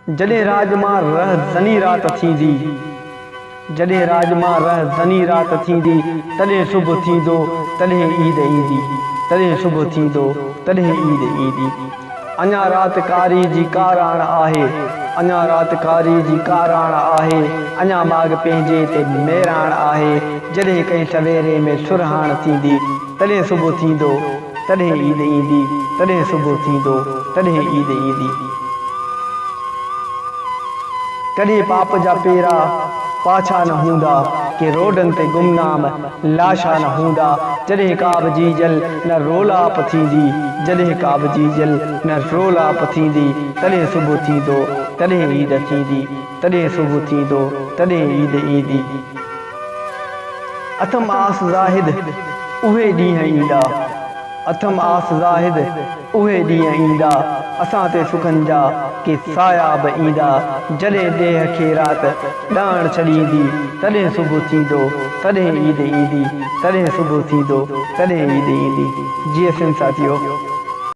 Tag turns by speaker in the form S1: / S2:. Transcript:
S1: जॾहिं राज मां रह ज़नी रात थींदी, जॾहिं राज मां रह ज़नी रात थींदी, तॾहिं सुबुह थींदो तॾहिं ईद ईंदी, तॾहिं सुबुह थींदो तॾहिं ईद ईंदी। अञा रात कारी जी काराण आहे, अञा रात कारी जी काराण आहे, अञा माॻ पंहिंजे ते मेराण आहे। जॾहिं कंहिं सवेरे में सुरहाण थींदी, तॾहिं सुबुह थींदो तॾहिं ईद ईंदी, तॾहिं सुबुह थींदो तॾहिं ईद ईंदी। कॾहिं पाप जा पेरा पाछा न हूंदा, के रोडनि ते गुमनाम लाशा न हूंदा। जॾहिं का बि जीजल न रोलाप थींदी, जॾहिं का बि जीजल न रोलाप थींदी, तॾहिं सुबुह थींदो तॾहिं ईद थींदी, तॾहिं सुबुह थींदो तॾहिं ईद ईंदी। अथम आस ज़ाहिद उहे ॾींहं ईंदा, अथम आस ज़ाहिद उहे ॾींहं ईंदा, असां ते सुखनि जा के साया बि ईंदा। जॾहिं देह खे राति ॾाण छॾींदी, तॾहिं सुबुह थींदो तॾहिं ईद ईंदी, तॾहिं सुबुह थींदो तॾहिं ईद ईंदी। जी सिंध साथियो।